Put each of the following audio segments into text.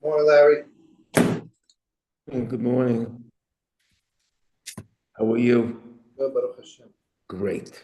Morning, Larry. Good morning. How are you? Good, Baruch Hashem. Great.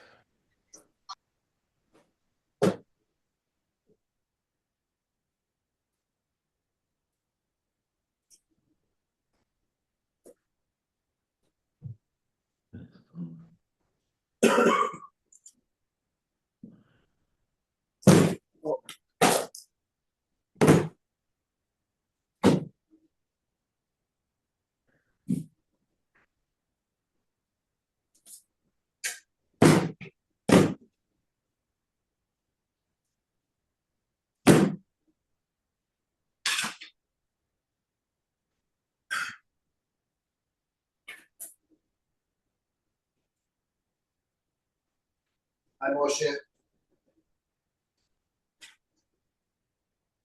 Hi, Moshe.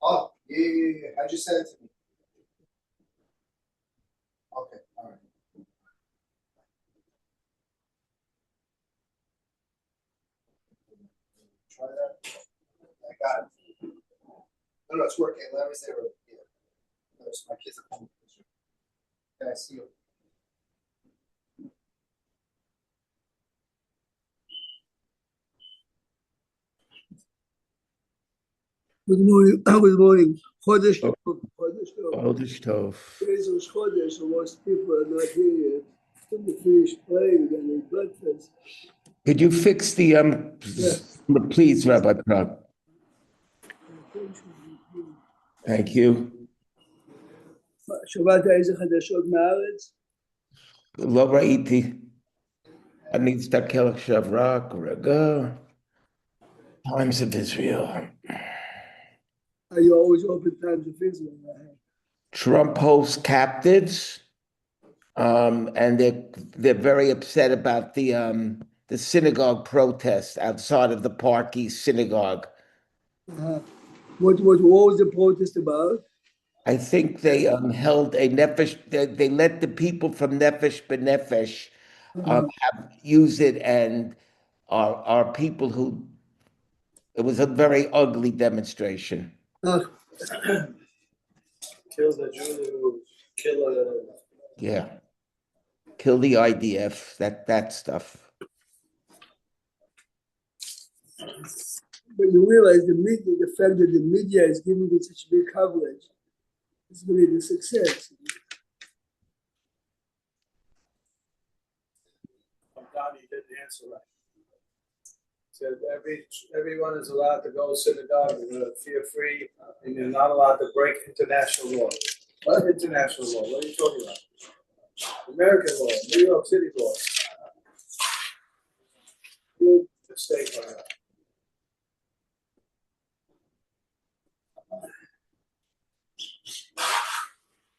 Oh, yeah. How'd you send it to me? Okay, all right. Try that. I got it. No, it's working. Larry's there. Yeah. There's my kids at home. Yeah, I see you. Good morning. Good morning. Chodesh Oh. Tov. Chodesh Tov. Chodesh Tov. Today's Rosh Chodesh, so most people are not here yet. When we finish praying and eat breakfast. Could you fix the please, Rabbi Prague? Thank you. שמעת איזה חדשות מהארץ? לא ראיתי. אני אסתכל עכשיו רק רגע. Times of Israel. Are you always open times of Israel? Trump hosts captives, and they're very upset about the synagogue protest outside of the Park East Synagogue. What was the protest about? I think they held a nefesh. They let the people from Nefesh B'Nefesh use it, and are people who. It was a very ugly demonstration. Uh, Kill the Jews, Yeah, kill the IDF. That stuff. but you realize the fact that the media is giving it such big coverage is really the success. Donnie did the answer right. Said everyone is allowed to go to synagogue, fear-free, and you're not allowed to break international law. What international law? What are you talking about? American law, New York City law. Big mistake on that.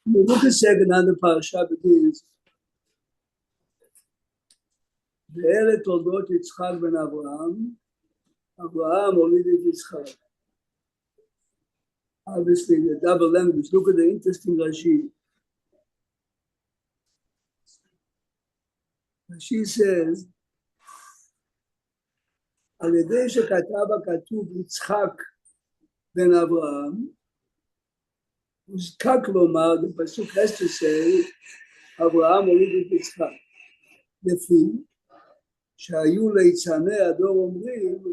Look a second on the parasha begins. ואלה תולדות יצחק בן אברהם, אברהם הוליד את יצחק. Obviously, the double language. Look at the interesting Rashi. Rashi says, על ידי שכתב הכתוב יצחק בן אברהם, הוזקק לומר, the pasuk has to say, אברהם הוליד את יצחק. לפי שהיו ליצני הדור אומרים,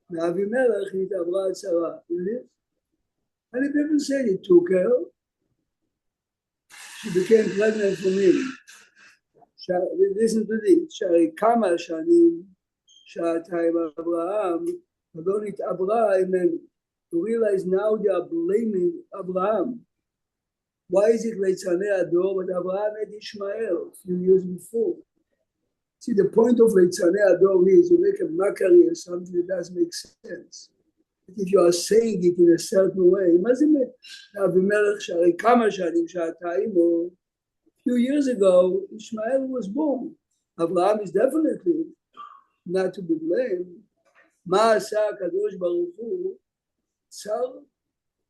מאבימלך התעברה הצרה. And the people say he took her, she became pregnant from him. Listen to this, שהרי כמה שנים שעתה עם אברהם, ולא נתעברה ממנו. To realize now they are blaming Abraham. Why is it ליצני הדור, but Abraham had Ishmael a few years before? See, the point of Leitzanei Ador is you make a mockery or something that doesn't make sense. But if you are saying it in a certain way, מה זה אומר? אבימלך שהרי כמה שנים שעתיים, or a few years ago, Ishmael was born. Abraham is definitely not to be blamed. מה עשה הקדוש ברוך הוא? צר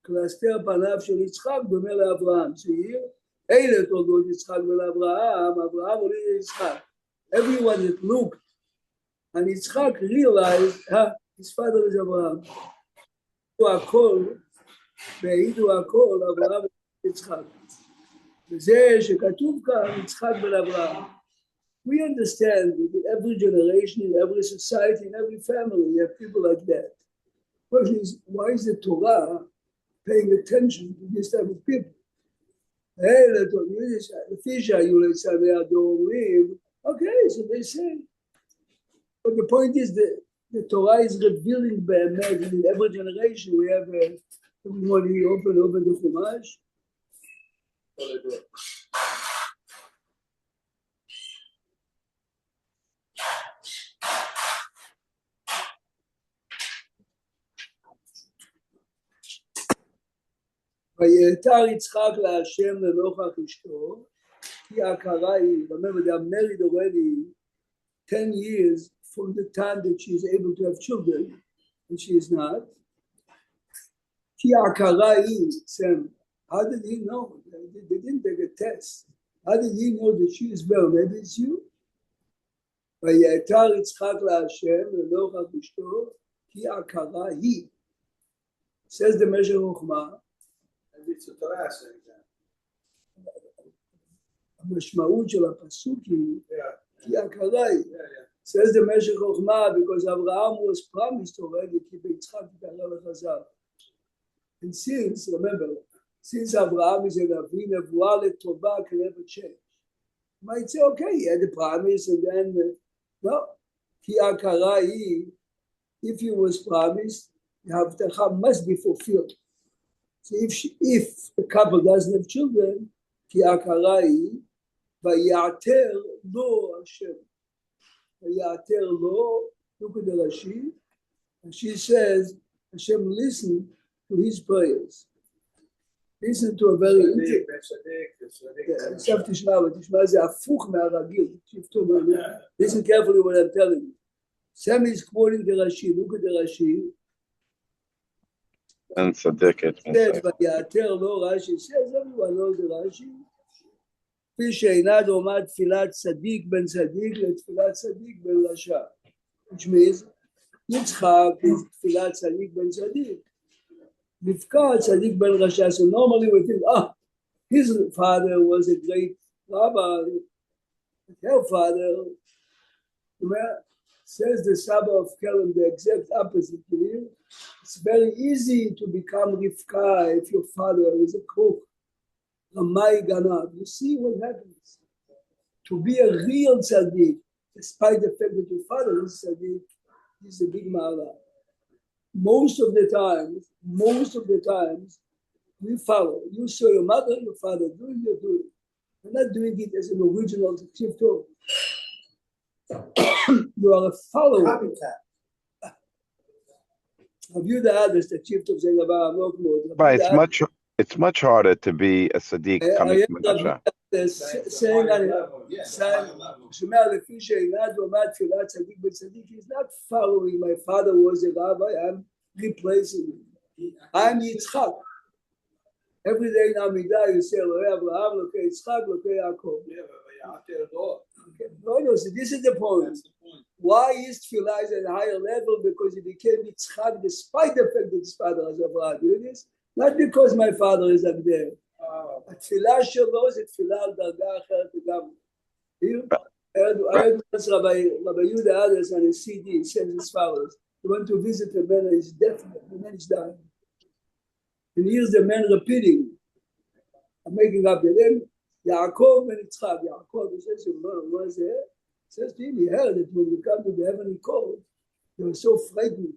להסתר פניו של יצחק דומה לאברהם. שהעיר, אלה תולדות יצחק ולאברהם, אברהם הוליד את יצחק. Everyone that looked and Yitzchak realized his father is Abraham. והעידו הכל, אברהם יצחק. וזה שכתוב כאן, יצחק בן אברהם. We understand that in every generation, in every society, in every family, you have people like that. The question is, why is the Torah paying attention to this type of people? Okay, so they say. But the point is that the Torah is revealing באמת, in every generation we have everyone here open the Chumash. ויתר יצחק להשם לנוכח אשתו, כי ההכרה היא, remember they are married already 10 years from the time that she is able to have children, and she is not. כי ההכרה היא, Sam, how did he know? They didn't take a test. How did he know that she is well? Maybe it's you. ויתר יצחק להשם לנוכח אשתו, כי ההכרה היא. Says the measure חוכמה, it's a Torah saying that. המשמעות של הפסוק היא, Yeah, כי ההכרה היא. yeah. Says the measure חוכמה, because Abraham was promised already, כי ביצחק תקרא וחזר. And since, remember, since Abraham is a Navi, נבואה לטובה can never change. You might say, okay, he had a promise, and then, no. כי ההכרה היא, if he was promised, the הבטחה must be fulfilled. So if the couple doesn't have children, כי ההכרה היא, ויעתר לו השם. ויעתר לו, look at the Rashi, and she says, Hashem listened to his prayers. Listen to a very... עכשיו תשמע, ותשמע, זה הפוך מהרגיל. Listen carefully what I'm telling you. Sam is quoting the Rashi, look at the Rashi. And צדקת. ויעתר לו, רש"י says, everyone knows the Rashi. כפי שאינה דומה תפילת צדיק בן צדיק לתפילת צדיק בן רשע. Which means, יצחק is תפילת צדיק בן צדיק. רבקה צדיק בן רשע. So normally we think, his father was a great rabbi. Her father, says the Saba of Kelm, the exact opposite to him. It's very easy to become Rivka if your father is a cook. Ramai Ganav. You see what happens. To be a real tzaddik, despite the fact that your father is tzaddik, is a big ma'ala. Most of the times, we follow. You saw your mother, your father doing, you're doing. You're not doing it as an original tzivto. You are a follower. Copycat. Review the others, the chief of Zengaba, Right, it's much harder to be a Sadiq coming from Rasha. saying he's not following my father was a rabbi, I'm replacing him. I'm Yitzchak. Every day in Amidah you say Abraham, Lokei Yitzchak, Lokei Yaakov. No, so this is the point. Why is Tfilah at a higher level? Because he became Yitzchak despite the fact that his father was Abraham. You know this? Not because my father is up there. התפילה שלו זה תפילה על דרגה אחרת לגמרי. I had once Rabbi Yehuda Adres on his CD, he says as follows. He went to visit a man and he's deaf, the man is dying. And here's the man repeating. I'm making up the name. Yaakov and Yitzchak. Yaakov, he says, what is there? He says to him, he heard that when you come to the heavenly court, you were so frightened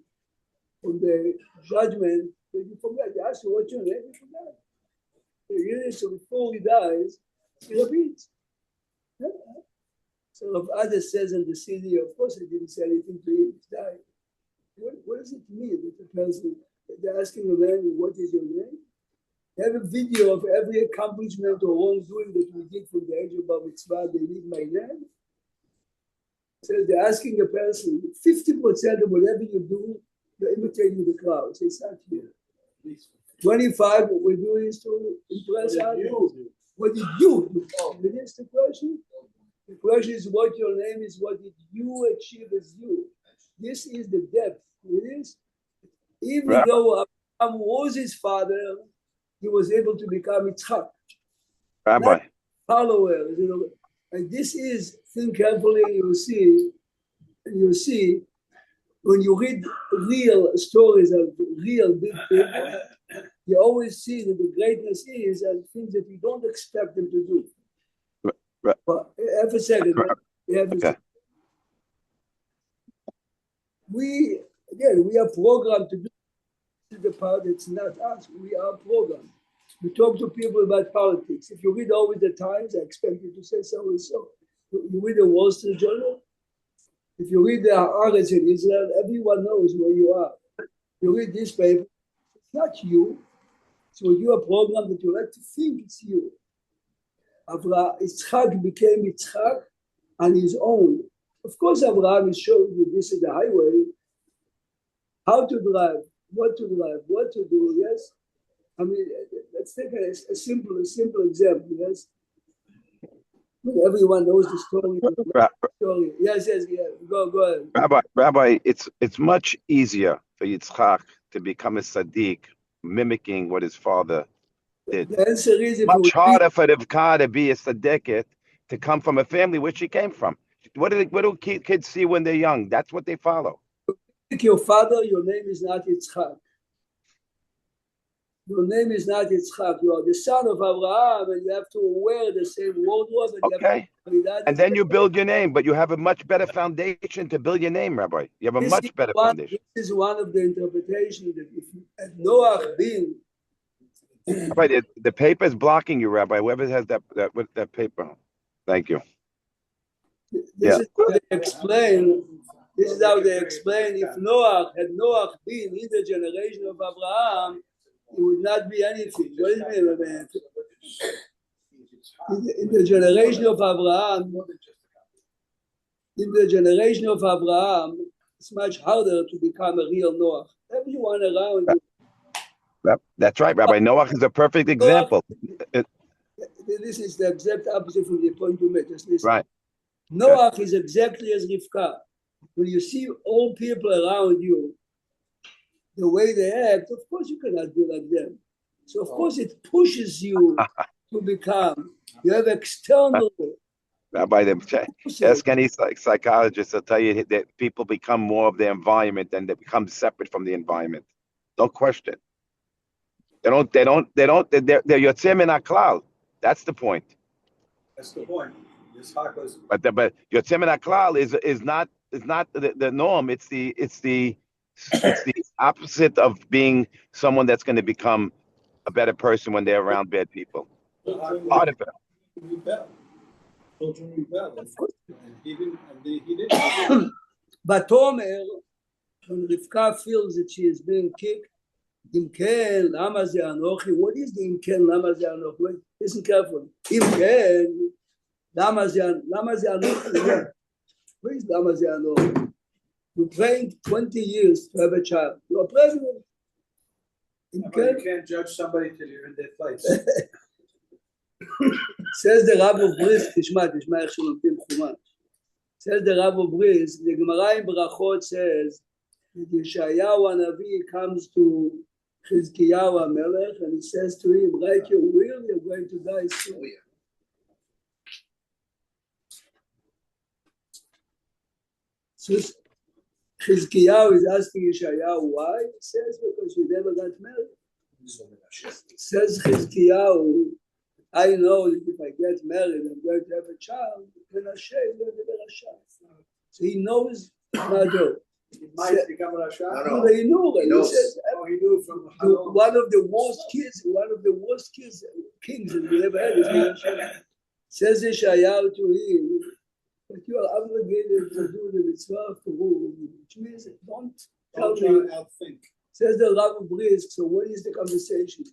from the judgment that you forget. He asked you, what's your name? You forgot. So before he dies, he repeats. So Rav Adar says in the CD, of course I didn't say anything to him, he's dying. What does it mean that the person, they're asking a man, what is your name? They have a video of every accomplishment or wrongdoing that we did from the age of Bar Mitzvah, they need my name. So they're asking a person, 50% of whatever you do, you're imitating the crowd. So it's not here. 25, what we're doing is to impress others. What did you do? It is the question. The question is what your name is, what did you achieve as you? This is the depth. It is. Even though Abraham was his father, he was able to become Yitzchak. Rabbi, Followers, and this is, think carefully, you'll see, when you read real stories of real big people, you always see that the greatness is and things that you don't expect them to do. Right. But have a second. okay. We are programmed to do the part that's not us. We are programmed. We talk to people about politics. If you read always the Times, I expect you to say so and so. You read the Wall Street Journal. If you read the Haaretz in Israel, everyone knows where you are. You read this paper, it's not you. So you are programmed that you like to think it's you. Yitzchak became Yitzchak on his own. Of course, Abraham is showing you this is the highway. How to drive, what to do, yes? I mean, let's take a simple example, yes? Everyone knows the story. Yes, go ahead. Rabbi, it's much easier for Yitzchak to become a tzaddik, mimicking what his father did. The answer is Much harder for Rivka to be a tzaddiket, to come from a family where she came from. What do kids see when they're young? That's what they follow. Your father, your name is not Yitzchak. Your name is not Yitzchak. You are the son of Abraham, and you have to wear the same wardrobe. Okay. And then you build your name, but you have a much better foundation to build your name, Rabbi. You have a much better foundation. This is one of the interpretations that if had Noach been. Right, the paper is blocking you, Rabbi. Whoever has that paper. Thank you. This is how they explain. This is how they explain. If Noach had been in the generation of Abraham, it would not be anything. What do you mean? In the generation of Abraham, it's much harder to become a real Noach. Everyone around you. That's right, Rabbi. Noach is a perfect example. This is the exact opposite from the point you made. Just listen. Right. Noach is exactly as Rivka. When you see all people around you, the way they act, of course you cannot be like them. So of course it pushes you to become. You have external. Rabbi, ask any psychologist, will tell you that people become more of their environment and they become separate from the environment. Don't question. They're Yotzei min haklal. That's the point. That's the point. But Yotzei min haklal is not the norm. It's the opposite of being someone that's going to become a better person when they're around bad people. Part of it. Children rebel. And he didn't. But Tomer, when Rivka feels that she is being kicked, Imken, Lama ze Anochi. What is the Imken, Lama ze Anochi? Listen carefully. Imken, Lama ze Anochi. Where is Lama ze Anochi? You trained 20 years to have a child. You are president. You can't judge somebody till you're in their place. Says the Rav of Brisk, תשמע איך שלומדים חומש. Says the Rav of Brisk, the Gemara in Brachot says that Yeshayahu HaNavi comes to Chizkiyahu HaMelech and he says to him, write your will, you're going to die soon. So Chizkiyahu is asking Yeshayahu why? He says because you never got married. Says Chizkiyahu, I know that if I get married, I'm going to have a child. So he knows Mado. He might become a Rasha. No, he knew. He says, he knew from one of the worst kings that we ever had is Rasha. Says Yeshayahu to him, but you are obligated to do the mitzvah of Peru, which means don't tell me. Says the Rav of Brisk, so what is the conversation?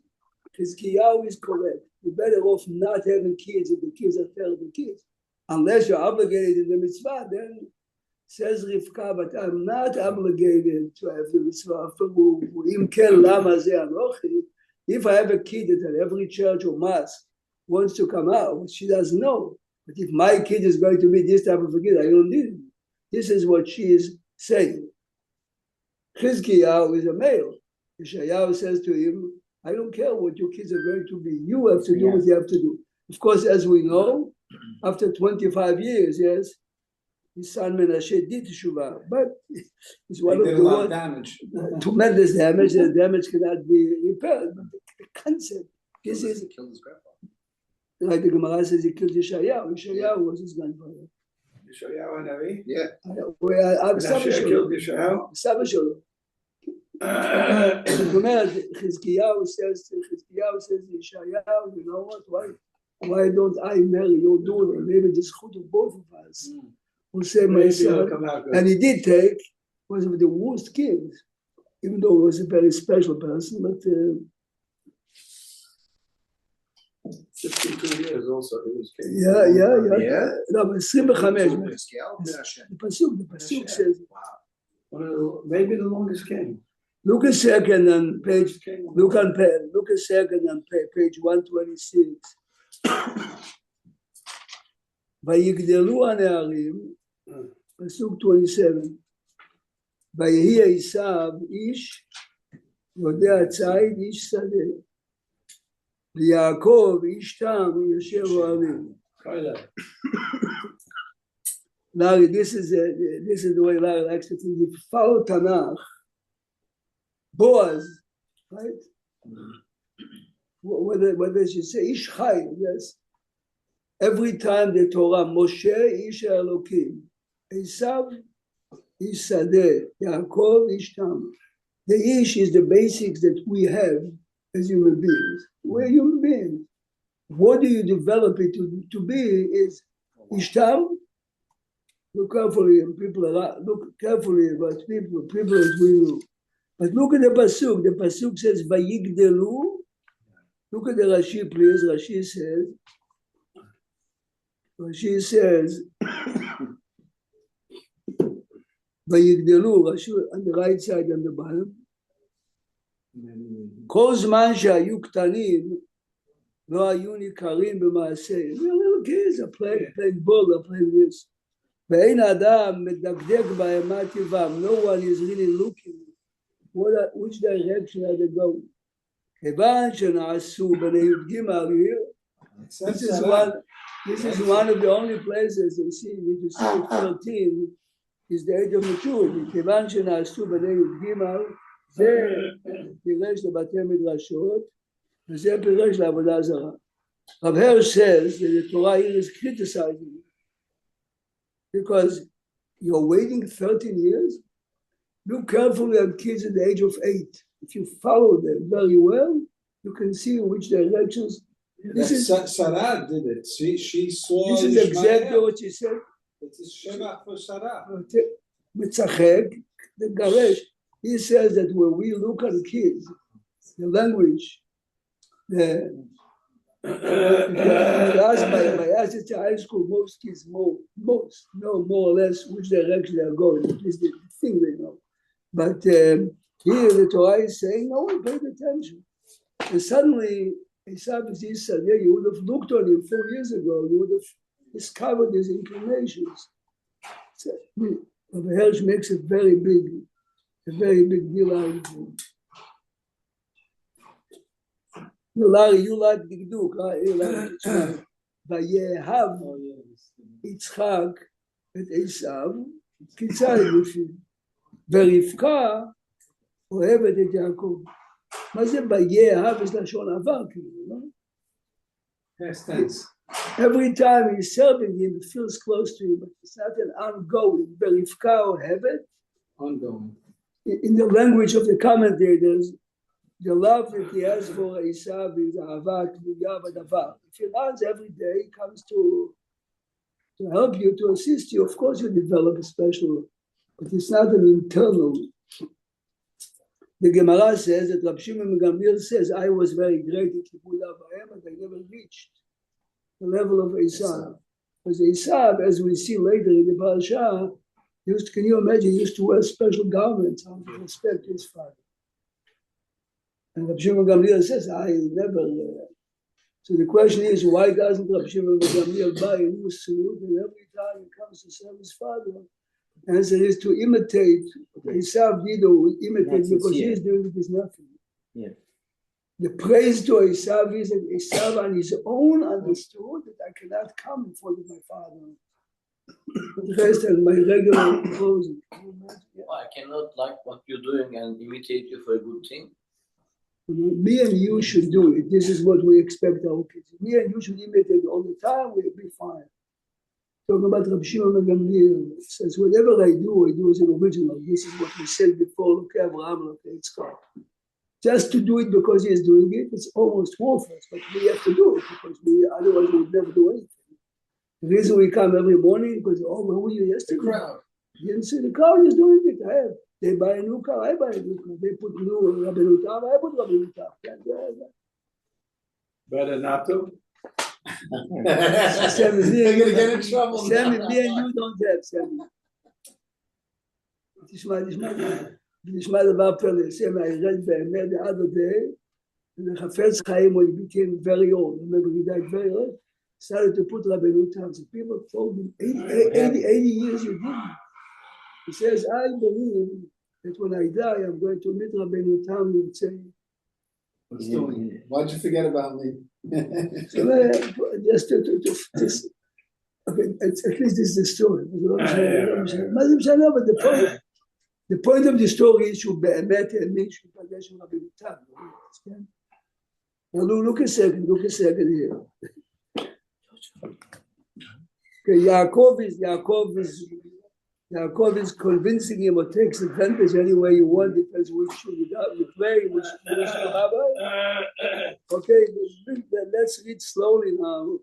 Chizkiyahu is correct. You're better off not having kids if the kids are terrible kids. Unless you're obligated in the mitzvah, then says Rivka, but I'm not obligated to have the mitzvah. If I have a kid that at every church or mosque wants to come out, she doesn't know. But if my kid is going to be this type of a kid, I don't need it. This is what she is saying. Chizkiyahu is a male. Yeshayahu says to him, I don't care what your kids are going to be. You have to do what you have to do. Of course, as we know, after 25 years, yes, his son Menashe did teshuvah, but it's one He of did the a lot of worst, damage. tremendous damage. The damage cannot be repaired. But the concept, this is Killed his grandfather. like the Gemara says, he killed Yeshayahu. Yeshayahu was his grandfather. Yeshayahu Hanavi? Yeah. Menashe killed Yeshayahu? סבא שלו. זאת אומרת, חזקיהו says לישעיהו, you know what, why don't I marry your daughter? Maybe the zchut of both of us. Who said my Maybe son, it'll come out good. and he did take, was of the worst king, even though he was a very special person, but 52 years also, he was king. yeah. No, but 25. Scale? The pasuk says, Maybe the longest king. look a second on page, look a second on page 126. ויגדלו הנערים, פסוק 27, ויהי עשיו איש יודע ציד איש שדה, ויעקב איש תם יושב אוהלים. Larry, this is the way Larry likes to think. If you follow Tanakh, Boaz, right? Whether you say Ish Chai, yes. Every time the Torah, Moshe Ish Elokim, Esav Ish Sadeh, Yaakov Ish Tam. The Ish is the basics that we have as human beings. We're human beings. What do you develop it to be is Ish Tam. Look carefully, look carefully about people as we know. But look at the pasuk. The pasuk says, "Vayigdelu." Look at the Rashi, please. Rashi says, "Vayigdelu." Rashi on the right side, on the bottom. כל זמן שהיו קטנים, לא היו ניכרים במעשיהם. Little kids are playing ball, they're playing this. ואין האדם מדקדק בהמה טבעם. No one is really looking which direction are they going. כיוון שנעשו בני י"ג here, this is one of the only places you see, which is 13, is the age of maturity. כיוון שנעשו בני י"ג, זה פירש לבתי מדרשות, וזה פירש לעבודה זרה. Rav Hirsch says that the Torah here is criticizing because you're waiting 13 years. Look carefully at kids at the age of 8. If you follow them very well, you can see which directions. Sarah did it. She saw. This is exactly what she said. It is Shema for Sarah. Mitzachek, the Garesh, he says that when we look at kids, the language, by asking to high school, most kids know more or less which direction they are going. At least the thing they know. But here the Torah is saying, no one paid attention. And suddenly, you would have looked on him 4 years ago, you would have discovered his inclinations. So, Rabbi Hirsch makes a very big deal out of it. Larry, you like Dikduk, right? You like Yitzchak. Vayehav Yitzchak et Esav, כיצד לפי. ורבקה אוהבת את יעקב. מה זה ויאהב? יש לשון עבר, כאילו, לא? Yes, thanks. Every time he's serving him, it feels close to him, but it's not an ongoing. ורבקה אוהבת. Ongoing. In the language of the commentators, the love that he has for Esav is אהבה תלויה בדבר. If he learns every day, he comes to help you, to assist you. Of course, you develop a special, but it's not an internal. The Gemara says that Rabbi Shimon Gamliel says, I was very great in Kibbutz Avraham, but I never reached the level of Esav. Because Esav, as we see later in the Parashah, can you imagine, he used to wear special garments out of respect to his father. And Rabbi Shimon Gamliel says, I never. So the question is, why doesn't Rabbi Shimon Gamliel buy a new suit and every time he comes to serve his father? The answer is to imitate what Esav did, or imitate because he is doing it is nothing. Yeah. The praise to Esav is that Esav on his own understood that I cannot come in front of my father. The rest is my regular closing. I cannot like what you're doing and imitate you for a good thing. Me and you should do it. This is what we expect our kids. Me and you should imitate all the time. We'll be fine. Talking about Rabbi Shimon ben Gamliel, it says, whatever I do as an original. This is what we said before, look at Abraham, look at Yitzchak. Just to do it because he is doing it, it's almost worthless, but we have to do it because otherwise we would never do anything. The reason we come every morning because, oh, where were you yesterday? The crowd. You didn't see the crowd is doing it. They buy a new car, I buy a new car. They put new Rabbeinu Tam, I put Rabbeinu Tam. Better not to. Sammy, You're gonna get in trouble. Sammy, me and you don't have, Sammy. תשמע דבר פלא, Sammy, I read באמת the other day, and the Chafetz Chaim, when he became very old, remember he died very old, started to put Rabbeinu Tam. So people told him, 80 years you didn't. He says, I believe that when I die, I'm going to meet Rabbeinu Tam and say, Why'd you forget about me? so just okay, at least this is the story. But the point of the story is שהוא באמת האמין שהוא פגש עם רבי תם. Now look a second here. Okay, Yaakov is convincing him or takes advantage any way you want it as we should you pray, we should rabbi. Okay, let's read slowly now.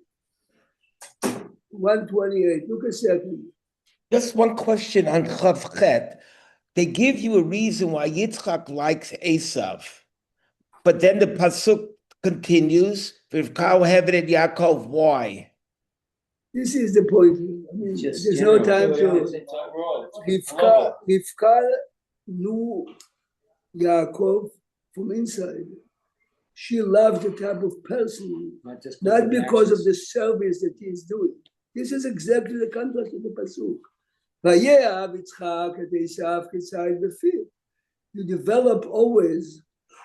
128. Look a second. Just one question on Chav Chet. They give you a reason why Yitzchak likes Esav, but then the pasuk continues, Rivka Hevet Yaakov. Why? This is the point. I mean, there's no time to. Rivka knew Yaakov from inside. She loved the type of person, not because of the service that he is doing. This is exactly the contrast of the pasuk. You develop always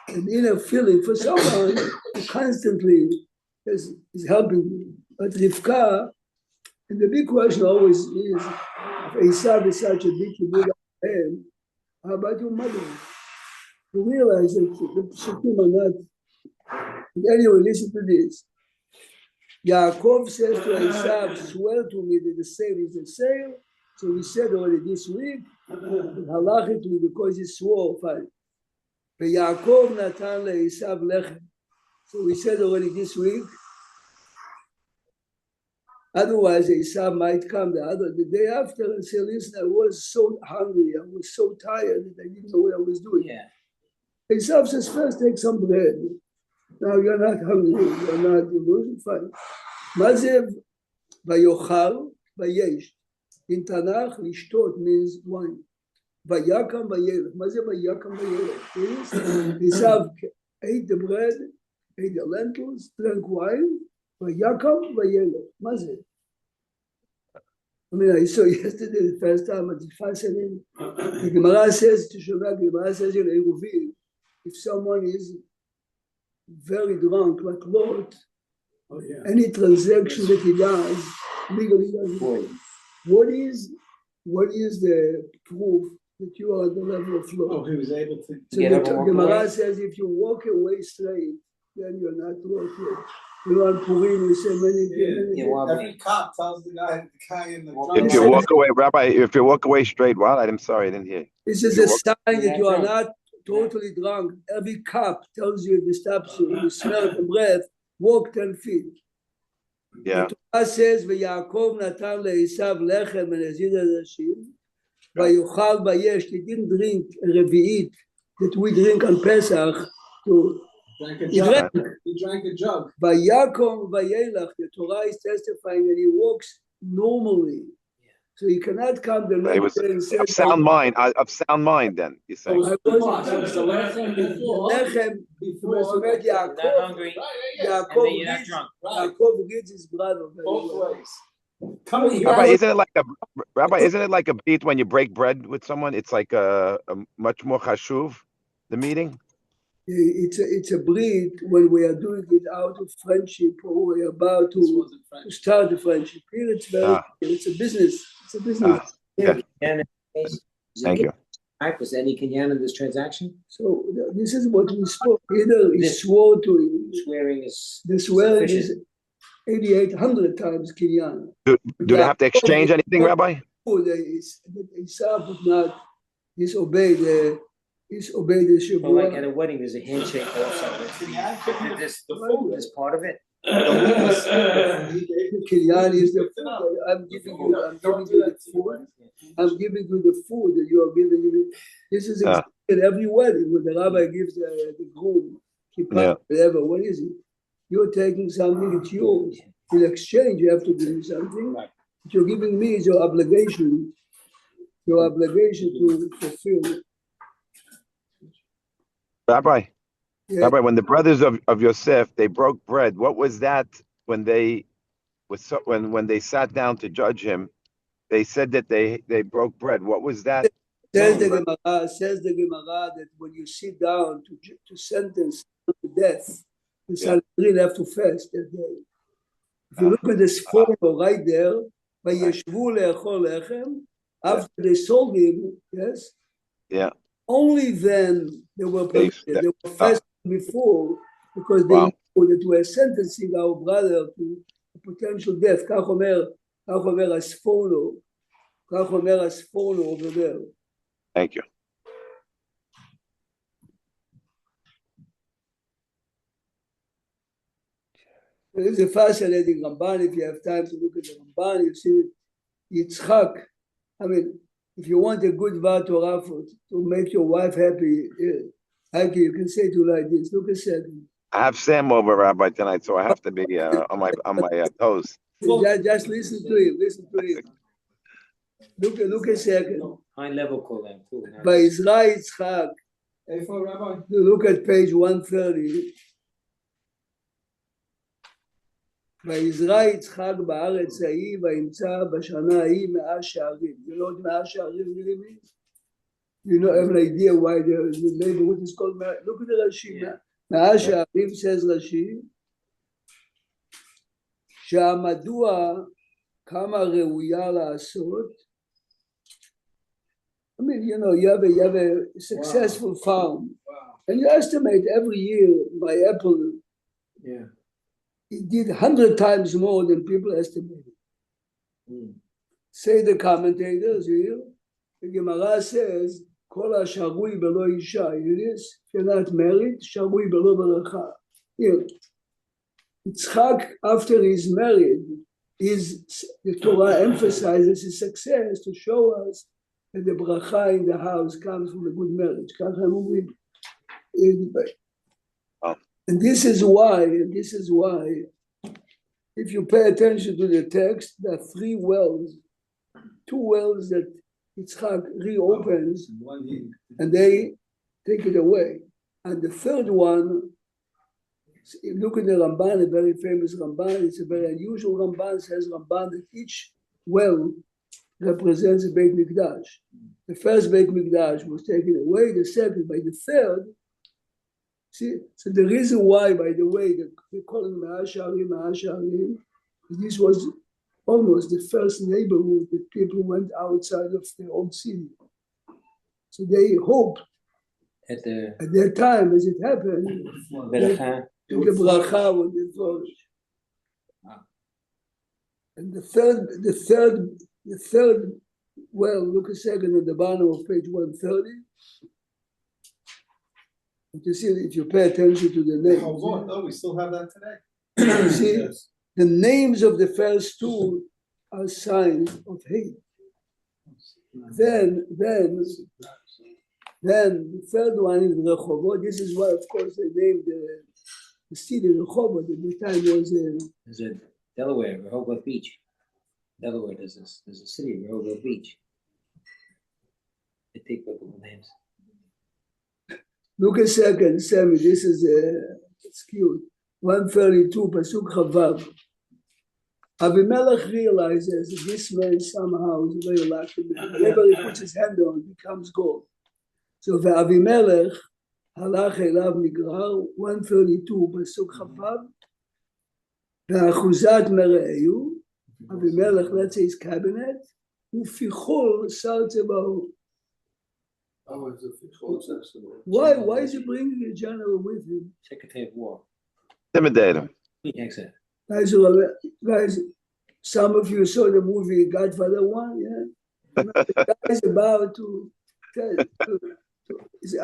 an inner feeling for someone who constantly is helping you. But Rivka, and the big question always is, Esav is such a big man, how about your mother? You realize that the psukim are not. Anyway, listen to this. Yaakov says to Esav, swear to me that the sale is the sale. So we said already this week, halachically, because he swore, fine. But Yaakov natan le'Esav lechem. So we said already this week. Otherwise, Esav might come the day after and say, listen, I was so hungry, I was so tired that I didn't know what I was doing. Yeah. Esav says, first take some bread. Now you're not hungry, you're losing, fine. Mazev vayochal vayesh. In Tanakh, lishtot means wine. Vayakam vayelech. Mazev vayakam vayelech. Esav ate the bread, ate the lentils, drank wine. Vayakam vayelech. Mazev. I mean, I saw yesterday the first time at the fascinating. The Gemara says to Shabbat, the Gemara says in Eruvin, if someone is very drunk, like Lot, any transaction that he does, legally does. What is the proof that you are at the level of Lot? Oh, he was able to. So the Gemara says if you walk away straight, then you're not Lot yet. You know, on Purim, we say many. Every cop tells the guy in the drunk. If you walk away, Rabbi, if you walk away straight, what? I'm sorry, I didn't hear. This is a sign that you are not totally drunk. Every cop tells you if he stops you, you smell the breath, walk 10 feet. Yeah. The Torah says, "V'Yaakov natan le'Esav lechem and azid adashim, v'yochal v'yesh." He didn't drink a revi'it that we drink on Pesach. He drank a jug. V'Yaakov v'yelach. The Torah is testifying that he walks normally. So you cannot come the It was of sound mind, then, you're saying. Lechem before hungry, Yaakov reads his brother. Both ways. Rabbi, isn't it like a beat when you break bread with someone? It's like a much more chashuv, the meeting? it's a breed when we are doing it out of friendship or we're about to start a friendship. Here it's very, it's a business. It's a business. Yeah. And Thank you. was any Kenyan in this transaction? So this is what we spoke. Either he swore to him. Swearing is The swearing is sufficient. 8,800 times Kenyan. Do they have to exchange anything, Rabbi? Esau would not disobey the Well, like Shavua. at a wedding, there's a handshake also. This is part of it. Kenyan is the food. I'm giving you the food. I'm giving you the food that you are giving me. This is at every wedding when the rabbi gives the groom, kippah, whatever. What is it? You're taking something, it's yours. In exchange, you have to give me something. Right. What you're giving me is your obligation. Your obligation to fulfill. Rabbi, Yeah. Rabbi, when the brothers of Yosef, they broke bread, what was that when they when they sat down to judge him? They said that they broke bread. What was that? Says the Gemara that when you sit down to sentence to death, the Sanhedrin have to fast that day. If you look at this photo right there, Vayeshvu le'achol lechem, after they sold him, yes? Yeah. Only then they were prepared. They were fasting before because they knew that we are sentencing our brother to a potential death. כך אומר הספורנו over there. Thank you. There is a fascinating Ramban. If you have time to look at the Ramban, you see Yitzchak. I mean, if you want a good Var Torah to make your wife happy, you can say to her like this. Look a second. I have Sam over, Rabbi, tonight, so I have to be on my toes. Just listen to him. Listen to him. Look a second. High level call them too. By Israel Yitzchak. Look at page 130. ויזרע יצחק בארץ ההיא וימצא בשנה ההיא 100 שערים. You know what 100 שערים really means? You know, have an idea why the neighborhood is called, look at the Rashi. 100 שערים says Rashi, שהמדוע כמה ראויה לעשות. I mean, you know, you have a successful farm, and you estimate every year by Apple. Yeah. It did 100 times more than people estimated. Say the commentators here, the Gemara says, Kol ha-sharui belo isha. It is, if you're not married, sharui belo beracha. Here, Yitzchak, after he's married, the Torah emphasizes his success to show us that the bracha in the house comes from a good marriage. And this is why, if you pay attention to the text, there are 3 wells, 2 wells that Yitzchak reopens, and they take it away. And the 3rd one, look at the Ramban, a very famous Ramban, it's a very unusual Ramban, says Ramban that each well represents a Beit Mikdash. The first Beit Mikdash was taken away, the second, by the 3rd. See, so the reason why, by the way, they call it Ma'asharim, this was almost the first neighborhood that people went outside of their own city. So they hoped At that time, as it happened, the the bracha would be flourished. And the third, well, look a second at the bottom of page 130. You see, if you pay attention to the names. Oh, we still have that today. You see, the names of the first 2 are signs of hate. Then the 3rd one is Rehovot. This is why, of course, they named the city Rehovot. At the time was There's a Delaware, Rehoboth Beach. Delaware, there's a city, Rehoboth Beach. They take biblical names. look a second, Sammy. This is it's cute. 132, Pasuk Chavav. Avimelech realizes that this man somehow is very lucky. Whatever he puts his hand on becomes gold. So the Avimelech, הלך אליו נגרר, 132 פסוק כ"ו, ואחוזת מרעהו, אבימלך, let's say his cabinet, ופיחול שר צבאות. Oh, it's a full system. Why is he bringing a general with him? Secretary of War. Intimidate him. He takes it. Guys, some of you saw the movie Godfather 1, yeah? The guy's about to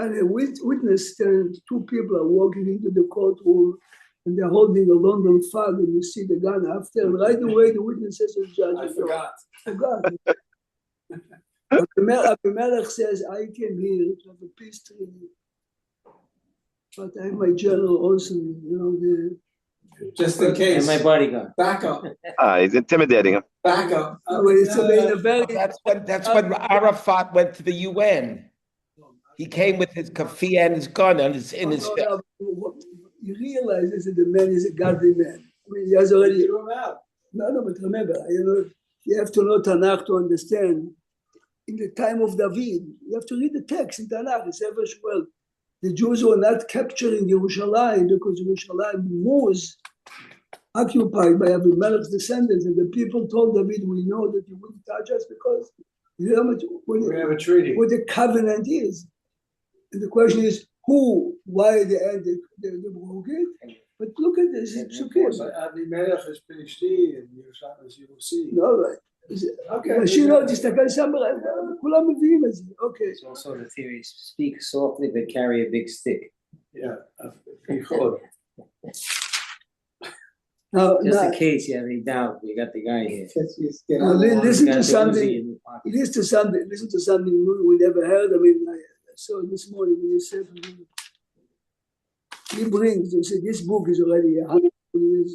and a witness stand, two people are walking into the courtroom and they're holding a London flag and you see the gun after, and right away the witness says to the judge, I forgot. forgot. Abimelech says, I came here to have a peace treaty, but I have my general also, you know, Just in case. And my bodyguard. Back up, He's intimidating him. back up. it's a very, That's when Arafat went to the UN. He came with his kafir and his gun in his you realize that the man is a godly man. I mean, he has already. Threw him out. No, but remember, you know, you have to know Tanakh to understand. In the time of David, you have to read the text in Tanakh. It's ever well. The Jews were not capturing Yerushalayim because Yerushalayim was occupied by Abimelech's descendants, and the people told David, "We know that you wouldn't touch us because you know We have a treaty. what the covenant is." And the question is, who? Why they broke it? But look at this, it's okay. But Abimelech is PhD and Yerushalayim is UC. No, right. Okay. שירה, תסתכל שם, כולם מביאים את זה, אוקיי. It's also the theory, speak softly but carry a big stick. Yeah. Pichot. Now, Just in case you have any doubt, we got the guy here. now listen Got to the something. Uzi in the pocket. Listen to something we never heard. I mean, I saw it this morning when you said he brings. You see, this book is already 100 years.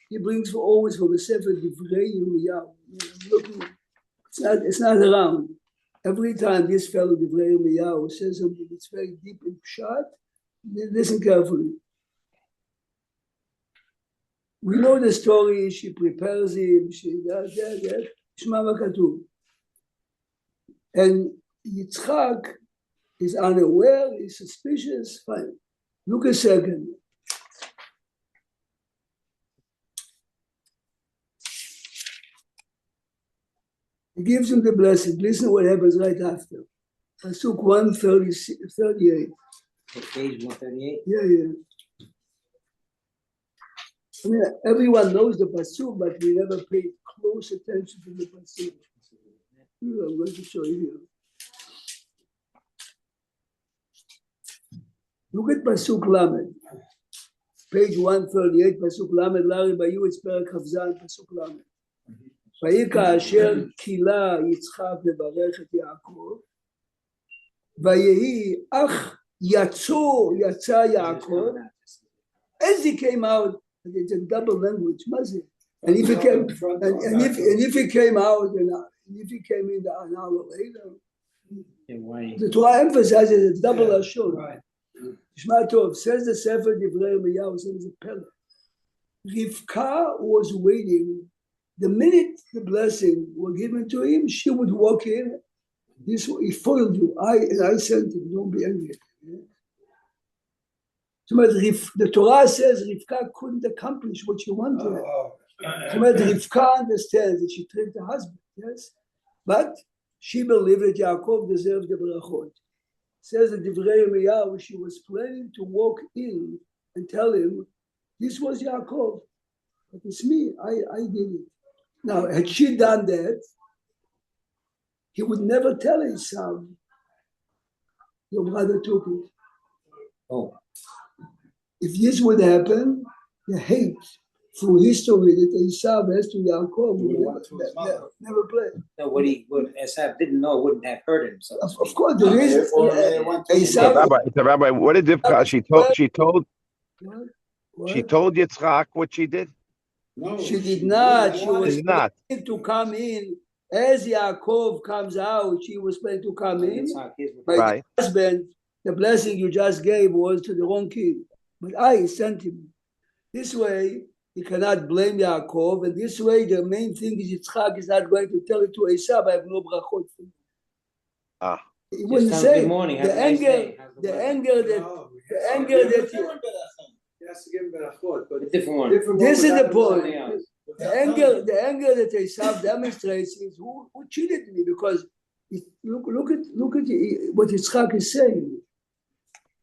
He brings always from the Sefer Divrei Yirmiyahu. Looking, it's not around. Every time this fellow Divrei Yirmiyahu says something that's very deep in Pshat, listen carefully. We know the story. She prepares him. She does that. Shema Makatuv. And Yitzchak is unaware, he's suspicious, fine. Look a second. He gives him the blessing. Listen what happens right after. Pasuk 138. Page 138. Yeah. I mean, everyone knows the Pasuk, but we never paid close attention to the Pasuk. Here, I'm going to show you here. Look at Pasuk Lamed. Page 138, Pasuk Lamed, Larry Bayu, it's Perak Havzan, Pasuk Lamed. ויהי כאשר קילה יצחק לברך את יעקב, ויהי אך יצא יעקב, as he came out, it's a double language, מה זה? And if he came out, and if he came in an hour later, the Torah emphasizes it's double ashur. תשמע טוב, says the Sefer Divrei Yirmiyahu, says a pillar. Rivka was waiting. The minute the blessing were given to him, she would walk in. This he foiled you. I sent him. Don't be angry. So the Torah says Rivka couldn't accomplish what she wanted. So Rivka understands that she tricked her husband, yes, but she believed that Yaakov deserved the brachot. Says the Divrei Yirmiyahu, she was planning to walk in and tell him, "This was Yaakov, but it's me. I did it." Now, had she done that, he would never tell his son, "Your brother took it." Oh. If this would happen, the hate through history that Esav has to Yaakov would never play. No, what Esav didn't know wouldn't have hurt him. So Of course, the reason Rabbi, what did Rivka? She told Yitzchak what she did. No, she did not. She was Did not. planning to come in as Yaakov comes out. She was planning to come in. My Right. husband, the blessing you just gave was to the wrong kid, but I sent him. This way, he cannot blame Yaakov, and this way, the main thing is Yitzchak is not going to tell it to Esav. I have no brachot for you. He Just wasn't tell him good saying, morning, have the a nice anger, day. How's the weather? anger that, No, the anger that, He has to give him berachot, but A different one. different this one is the without point. Something else. The anger that Esav demonstrates is who cheated me, because look at what Yitzchak is saying.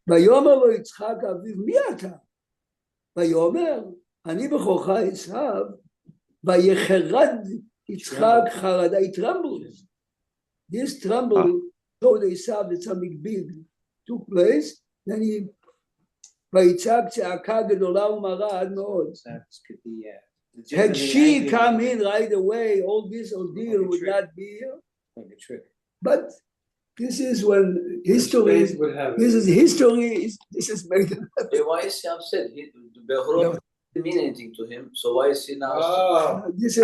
ויאמר לו יצחק אביו, מי אתה? ויאמר, אני בכורך עשיו, ויחרד יצחק חרדה, he trembles. This tremble told Esav that something big took place, then he, ויצעק צעקה גדולה ומרה עד מאוד. This could be, Had she legitimately come angry. in right away, all this ordeal would not be here. Like a trick. But this is when history is, would have this is history, this is made. Hey, why is he upset? The Behorot didn't mean anything to him, so why is he now upset? Oh, This is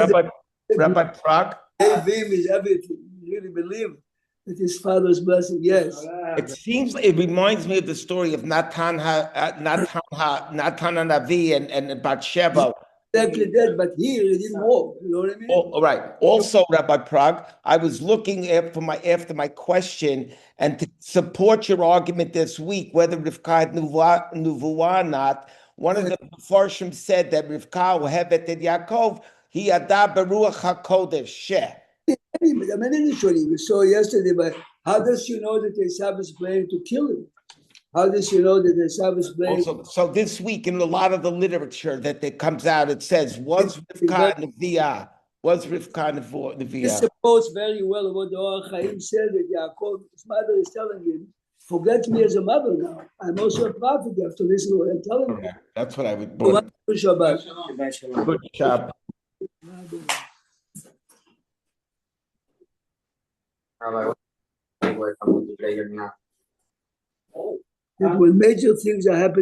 Rabbi Prague, gave him is everything. He really believed that his father's blessing, yes. it reminds me of the story of Natan Hanavi and Bathsheba. Exactly that, but here he didn't walk, you know what I mean? All right. Also, Rabbi Prague, I was looking after my question, and to support your argument this week, whether Rivka had Nuvuah or not, one of the Farshim said that Rivka Hevet et Yaakov, he ada beruach hakodesh sheh. I mean, initially, we saw yesterday, but how does she know that Esav is planning to kill him? How does she know that Esav is planning? Also, so this week in a lot of the literature that comes out, it says, was Rivka Neviah? Was Rivka This Neviah? supports very well what the Or Chaim said that Yaakov, his mother is telling him, forget me as a mother now. I'm also a prophet. You have to listen to what I'm telling you. That's what I would Good put. Shabbat. Shabbat shalom. Good job. Rabbi, what I'm going to play here now. When major things are happening